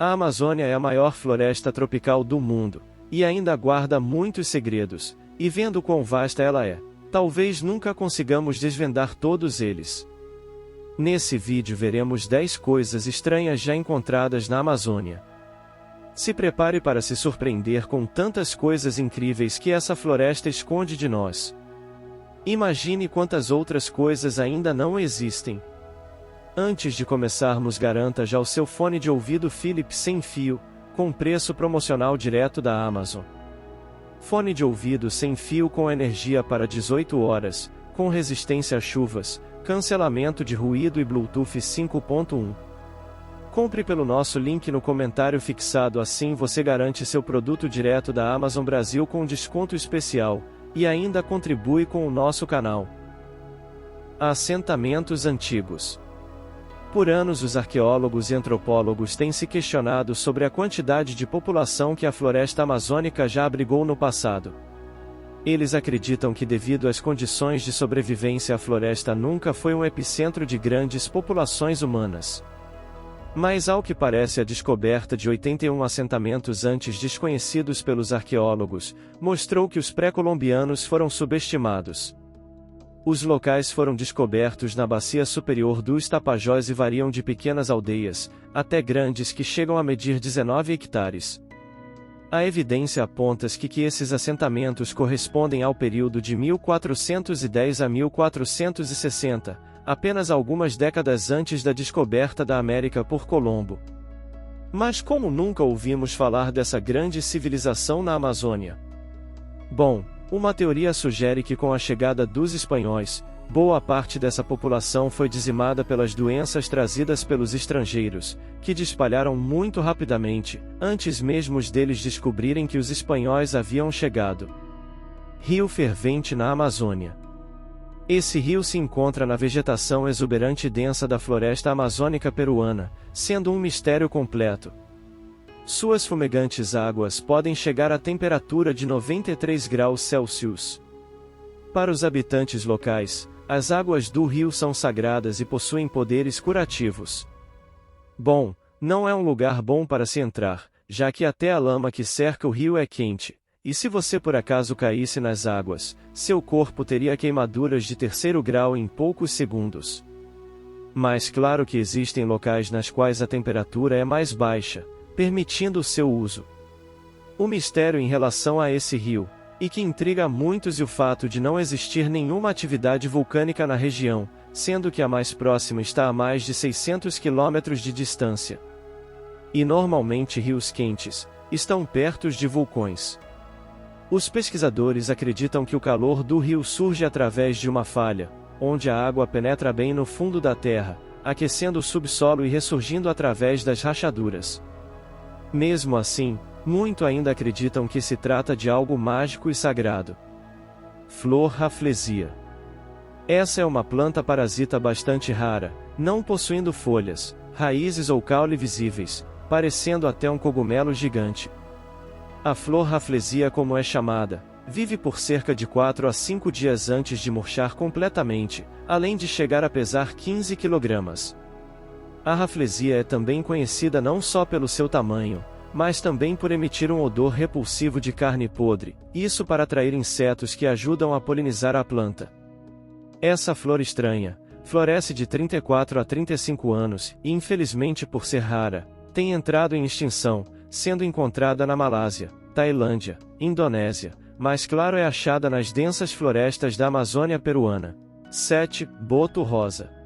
A Amazônia é a maior floresta tropical do mundo, e ainda guarda muitos segredos, e vendo quão vasta ela é, talvez nunca consigamos desvendar todos eles. Nesse vídeo veremos 10 coisas estranhas já encontradas na Amazônia. Se prepare para se surpreender com tantas coisas incríveis que essa floresta esconde de nós. Imagine quantas outras coisas ainda não existem. Antes de começarmos, garanta já o seu fone de ouvido Philips sem fio, com preço promocional direto da Amazon. Fone de ouvido sem fio com energia para 18 horas, com resistência a chuvas, cancelamento de ruído e Bluetooth 5.1. Compre pelo nosso link no comentário fixado, assim você garante seu produto direto da Amazon Brasil com desconto especial, e ainda contribui com o nosso canal. Assentamentos antigos. Por anos os arqueólogos e antropólogos têm se questionado sobre a quantidade de população que a floresta amazônica já abrigou no passado. Eles acreditam que, devido às condições de sobrevivência, a floresta nunca foi um epicentro de grandes populações humanas. Mas, ao que parece, a descoberta de 81 assentamentos antes desconhecidos pelos arqueólogos mostrou que os pré-colombianos foram subestimados. Os locais foram descobertos na bacia superior dos Tapajós e variam de pequenas aldeias, até grandes que chegam a medir 19 hectares. A evidência aponta que esses assentamentos correspondem ao período de 1410 a 1460, apenas algumas décadas antes da descoberta da América por Colombo. Mas como nunca ouvimos falar dessa grande civilização na Amazônia? Bom, uma teoria sugere que com a chegada dos espanhóis, boa parte dessa população foi dizimada pelas doenças trazidas pelos estrangeiros, que espalharam muito rapidamente, antes mesmo deles descobrirem que os espanhóis haviam chegado. Rio fervente na Amazônia. Esse rio se encontra na vegetação exuberante e densa da floresta amazônica peruana, sendo um mistério completo. Suas fumegantes águas podem chegar à temperatura de 93 graus Celsius. Para os habitantes locais, as águas do rio são sagradas e possuem poderes curativos. Bom, não é um lugar bom para se entrar, já que até a lama que cerca o rio é quente, e se você por acaso caísse nas águas, seu corpo teria queimaduras de 3º grau em poucos segundos. Mas claro que existem locais nas quais a temperatura é mais baixa, permitindo o seu uso. O mistério em relação a esse rio, e que intriga a muitos, é o fato de não existir nenhuma atividade vulcânica na região, sendo que a mais próxima está a mais de 600 quilômetros de distância. E normalmente rios quentes estão perto de vulcões. Os pesquisadores acreditam que o calor do rio surge através de uma falha, onde a água penetra bem no fundo da terra, aquecendo o subsolo e ressurgindo através das rachaduras. Mesmo assim, muito ainda acreditam que se trata de algo mágico e sagrado. Flor Rafflesia. Essa é uma planta parasita bastante rara, não possuindo folhas, raízes ou caule visíveis, parecendo até um cogumelo gigante. A flor Rafflesia, como é chamada, vive por cerca de 4 a 5 dias antes de murchar completamente, além de chegar a pesar 15 kg. A Rafflesia é também conhecida não só pelo seu tamanho, mas também por emitir um odor repulsivo de carne podre, isso para atrair insetos que ajudam a polinizar a planta. Essa flor estranha floresce de 34 a 35 anos e, infelizmente por ser rara, tem entrado em extinção, sendo encontrada na Malásia, Tailândia, Indonésia, mas claro é achada nas densas florestas da Amazônia peruana. 7. Boto rosa.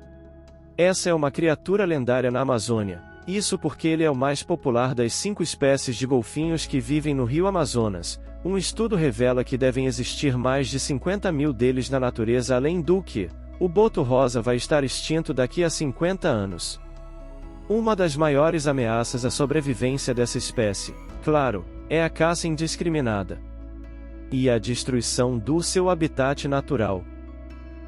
Essa é uma criatura lendária na Amazônia, isso porque ele é o mais popular das 5 espécies de golfinhos que vivem no rio Amazonas. Um estudo revela que devem existir mais de 50 mil deles na natureza, além do que, o boto rosa vai estar extinto daqui a 50 anos. Uma das maiores ameaças à sobrevivência dessa espécie, claro, é a caça indiscriminada e a destruição do seu habitat natural.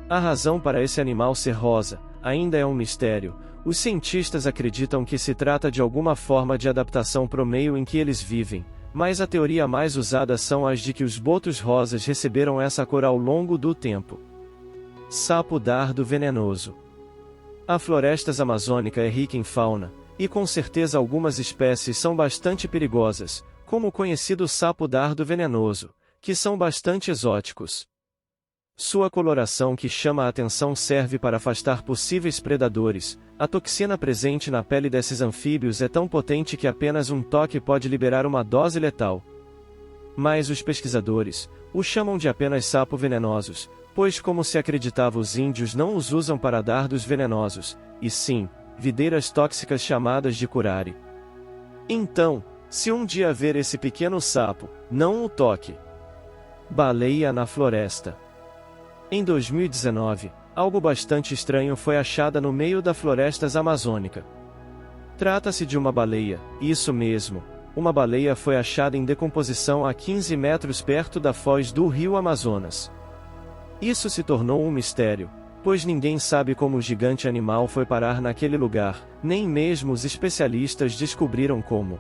A razão para esse animal ser rosa ainda é um mistério. Os cientistas acreditam que se trata de alguma forma de adaptação para o meio em que eles vivem, mas a teoria mais usada são as de que os botos rosas receberam essa cor ao longo do tempo. Sapo dardo venenoso. A floresta amazônica é rica em fauna, E com certeza algumas espécies são bastante perigosas, como o conhecido sapo dardo venenoso, que são bastante exóticos. Sua coloração que chama a atenção serve para afastar possíveis predadores. A toxina presente na pele desses anfíbios é tão potente que apenas um toque pode liberar uma dose letal. Mas os pesquisadores o chamam de apenas sapo venenosos, pois, como se acreditava, os índios não os usam para dardos venenosos, e sim videiras tóxicas chamadas de curare. Então, se um dia ver esse pequeno sapo, não o toque. Baleia na floresta. Em 2019, algo bastante estranho foi achada no meio da floresta amazônica. Trata-se de uma baleia, isso mesmo, uma baleia foi achada em decomposição a 15 metros perto da foz do rio Amazonas. Isso se tornou um mistério, pois ninguém sabe como o gigante animal foi parar naquele lugar, nem mesmo os especialistas descobriram como.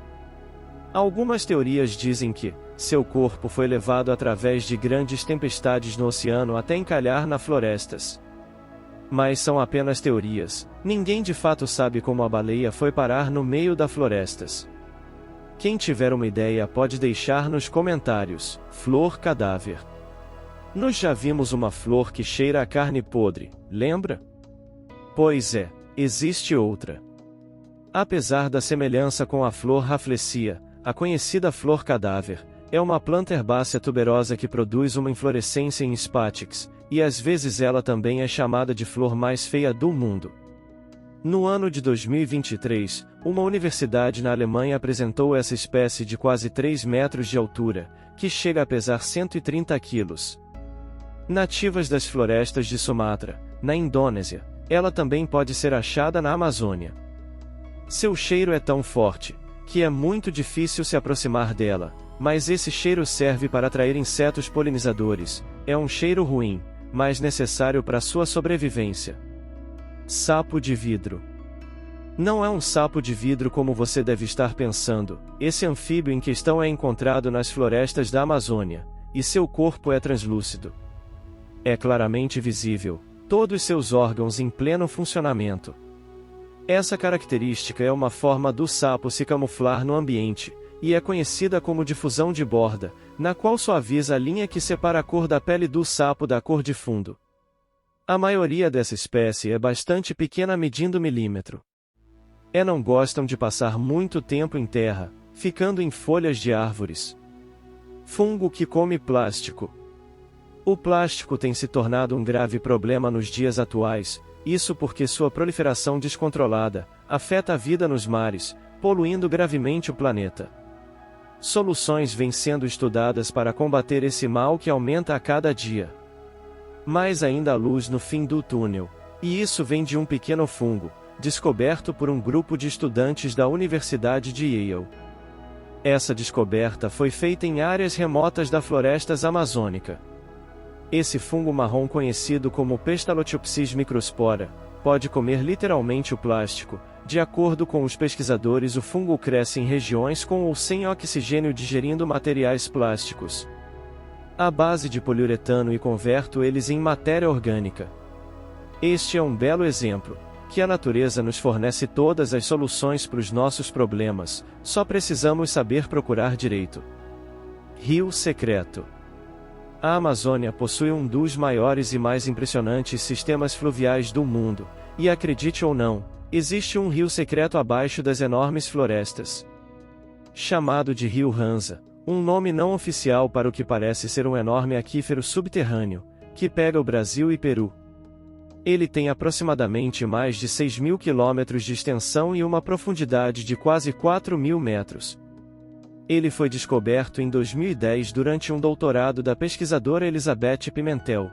Algumas teorias dizem que seu corpo foi levado através de grandes tempestades no oceano até encalhar nas florestas. Mas são apenas teorias, ninguém de fato sabe como a baleia foi parar no meio das florestas. Quem tiver uma ideia pode deixar nos comentários. Flor cadáver. Nós já vimos uma flor que cheira a carne podre, lembra? Pois é, existe outra. Apesar da semelhança com a flor rafflesia, a conhecida flor cadáver, é uma planta herbácea tuberosa que produz uma inflorescência em espátex, e às vezes ela também é chamada de flor mais feia do mundo. No ano de 2023, uma universidade na Alemanha apresentou essa espécie de quase 3 metros de altura, que chega a pesar 130 quilos. Nativas das florestas de Sumatra, na Indonésia, ela também pode ser achada na Amazônia. Seu cheiro é tão forte, que é muito difícil se aproximar dela, mas esse cheiro serve para atrair insetos polinizadores. É um cheiro ruim, mas necessário para sua sobrevivência. Sapo de vidro. Não é um sapo de vidro como você deve estar pensando. Esse anfíbio em questão é encontrado nas florestas da Amazônia, e seu corpo é translúcido. É claramente visível, todos seus órgãos em pleno funcionamento. Essa característica é uma forma do sapo se camuflar no ambiente, e é conhecida como difusão de borda, na qual suaviza a linha que separa a cor da pele do sapo da cor de fundo. A maioria dessa espécie é bastante pequena, medindo milímetro. Não gostam de passar muito tempo em terra, ficando em folhas de árvores. Fungo que come plástico. O plástico tem se tornado um grave problema nos dias atuais, isso porque sua proliferação descontrolada afeta a vida nos mares, poluindo gravemente o planeta. Soluções vêm sendo estudadas para combater esse mal que aumenta a cada dia. Mas ainda há luz no fim do túnel, e isso vem de um pequeno fungo, descoberto por um grupo de estudantes da Universidade de Yale. Essa descoberta foi feita em áreas remotas da floresta amazônica. Esse fungo marrom, conhecido como Pestaloteupsis microspora, pode comer literalmente o plástico. De acordo com os pesquisadores, o fungo cresce em regiões com ou sem oxigênio, digerindo materiais plásticos à base de poliuretano e converte eles em matéria orgânica. Este é um belo exemplo, que a natureza nos fornece todas as soluções para os nossos problemas, só precisamos saber procurar direito. Rio secreto. A Amazônia possui um dos maiores e mais impressionantes sistemas fluviais do mundo, e acredite ou não, existe um rio secreto abaixo das enormes florestas. Chamado de Rio Ranza, um nome não oficial para o que parece ser um enorme aquífero subterrâneo, que pega o Brasil e Peru. Ele tem aproximadamente mais de 6.000 quilômetros de extensão e uma profundidade de quase 4.000 metros. Ele foi descoberto em 2010 durante um doutorado da pesquisadora Elizabeth Pimentel.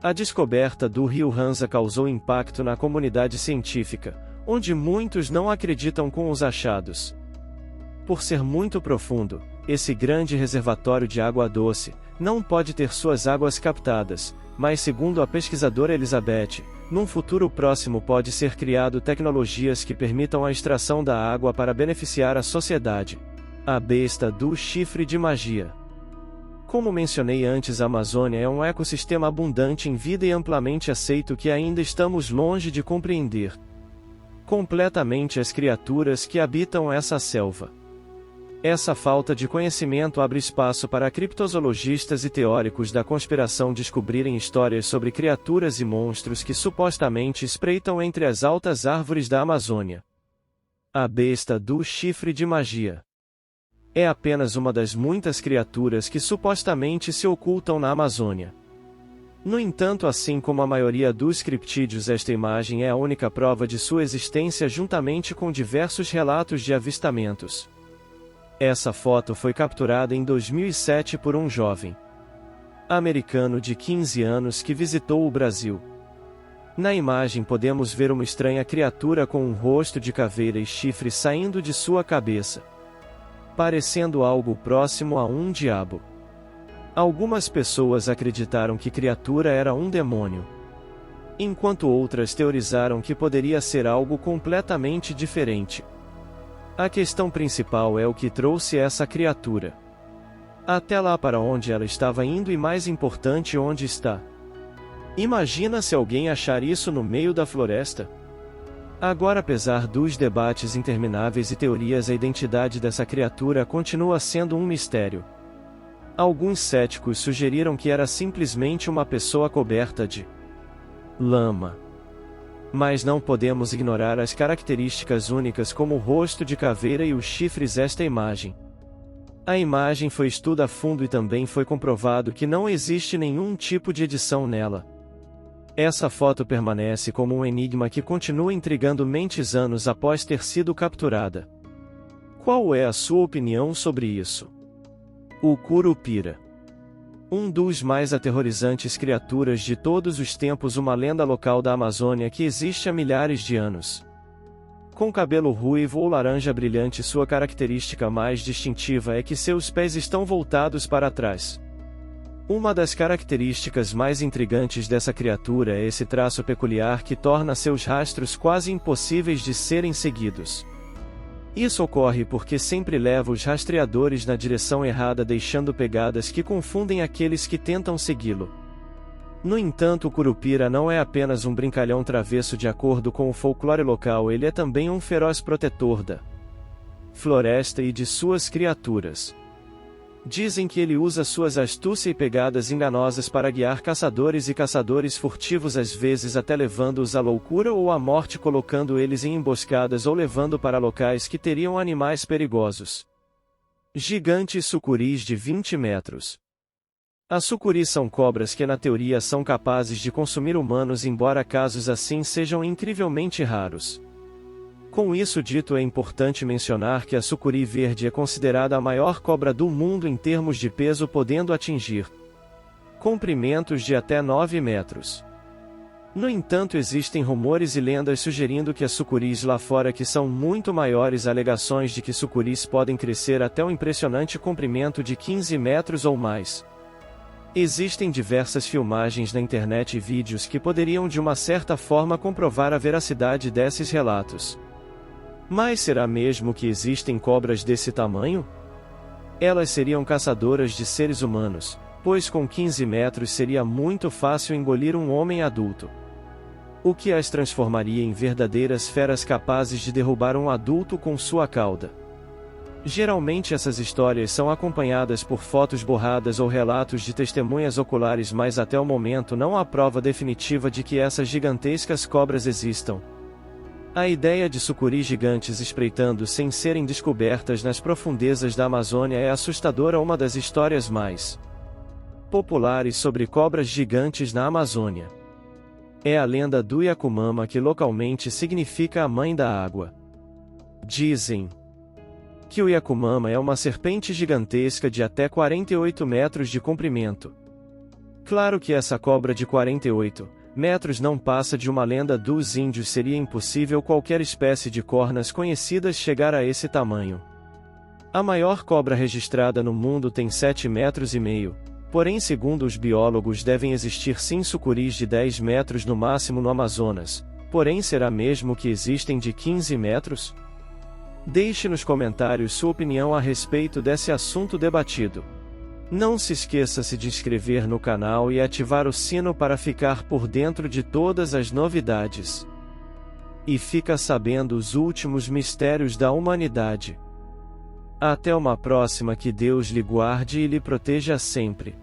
A descoberta do Rio Ranza causou impacto na comunidade científica, onde muitos não acreditam com os achados. Por ser muito profundo, esse grande reservatório de água doce não pode ter suas águas captadas, mas segundo a pesquisadora Elizabeth, num futuro próximo pode ser criado tecnologias que permitam a extração da água para beneficiar a sociedade. A besta do chifre de magia. Como mencionei antes, a Amazônia é um ecossistema abundante em vida e amplamente aceito que ainda estamos longe de compreender. completamente as criaturas que habitam essa selva. Essa falta de conhecimento abre espaço para criptozoologistas e teóricos da conspiração descobrirem histórias sobre criaturas e monstros que supostamente espreitam entre as altas árvores da Amazônia. A besta do chifre de magia é apenas uma das muitas criaturas que supostamente se ocultam na Amazônia. No entanto, assim como a maioria dos criptídeos, esta imagem é a única prova de sua existência juntamente com diversos relatos de avistamentos. Essa foto foi capturada em 2007 por um jovem americano de 15 anos que visitou o Brasil. Na imagem podemos ver uma estranha criatura com um rosto de caveira e chifres saindo de sua cabeça, parecendo algo próximo a um diabo. Algumas pessoas acreditaram que a criatura era um demônio, enquanto outras teorizaram que poderia ser algo completamente diferente. A questão principal é o que trouxe essa criatura até lá, para onde ela estava indo e, mais importante, onde está. Imagina se alguém achar isso no meio da floresta? Agora, apesar dos debates intermináveis e teorias, a identidade dessa criatura continua sendo um mistério. Alguns céticos sugeriram que era simplesmente uma pessoa coberta de lama. Mas não podemos ignorar as características únicas como o rosto de caveira e os chifres desta imagem. A imagem foi estudada a fundo e também foi comprovado que não existe nenhum tipo de edição nela. Essa foto permanece como um enigma que continua intrigando mentes anos após ter sido capturada. Qual é a sua opinião sobre isso? O Curupira, um dos mais aterrorizantes criaturas de todos os tempos, uma lenda local da Amazônia que existe há milhares de anos. Com cabelo ruivo ou laranja brilhante, sua característica mais distintiva é que seus pés estão voltados para trás. Uma das características mais intrigantes dessa criatura é esse traço peculiar que torna seus rastros quase impossíveis de serem seguidos. Isso ocorre porque sempre leva os rastreadores na direção errada, deixando pegadas que confundem aqueles que tentam segui-lo. No entanto, o Curupira não é apenas um brincalhão travesso. De acordo com o folclore local, ele é também um feroz protetor da floresta e de suas criaturas. Dizem que ele usa suas astúcias e pegadas enganosas para guiar caçadores e caçadores furtivos, às vezes até levando-os à loucura ou à morte, colocando eles em emboscadas ou levando para locais que teriam animais perigosos. Gigantes sucuris de 20 metros. As sucuris são cobras que na teoria são capazes de consumir humanos, embora casos assim sejam incrivelmente raros. Com isso dito, é importante mencionar que a sucuri verde é considerada a maior cobra do mundo em termos de peso, podendo atingir comprimentos de até 9 metros. No entanto, existem rumores e lendas sugerindo que as sucuris lá fora que são muito maiores, alegações de que sucuris podem crescer até um impressionante comprimento de 15 metros ou mais. Existem diversas filmagens na internet e vídeos que poderiam de uma certa forma comprovar a veracidade desses relatos. Mas será mesmo que existem cobras desse tamanho? Elas seriam caçadoras de seres humanos, pois com 15 metros seria muito fácil engolir um homem adulto, o que as transformaria em verdadeiras feras capazes de derrubar um adulto com sua cauda. Geralmente essas histórias são acompanhadas por fotos borradas ou relatos de testemunhas oculares, mas até o momento não há prova definitiva de que essas gigantescas cobras existam. A ideia de sucuris gigantes espreitando sem serem descobertas nas profundezas da Amazônia é assustadora. Uma das histórias mais populares sobre cobras gigantes na Amazônia é a lenda do Yakumama, que localmente significa a mãe da água. Dizem que o Yakumama é uma serpente gigantesca de até 48 metros de comprimento. Claro que essa cobra de 48 metros não passa de uma lenda dos índios. Seria impossível qualquer espécie de cornas conhecidas chegar a esse tamanho. A maior cobra registrada no mundo tem 7,5 metros, porém, segundo os biólogos, devem existir sim sucuris de 10 metros no máximo no Amazonas. Porém, será mesmo que existem de 15 metros? Deixe nos comentários sua opinião a respeito desse assunto debatido. Não se esqueça de inscrever no canal e ativar o sino para ficar por dentro de todas as novidades. e fica sabendo os últimos mistérios da humanidade. Até uma próxima, que Deus lhe guarde e lhe proteja sempre.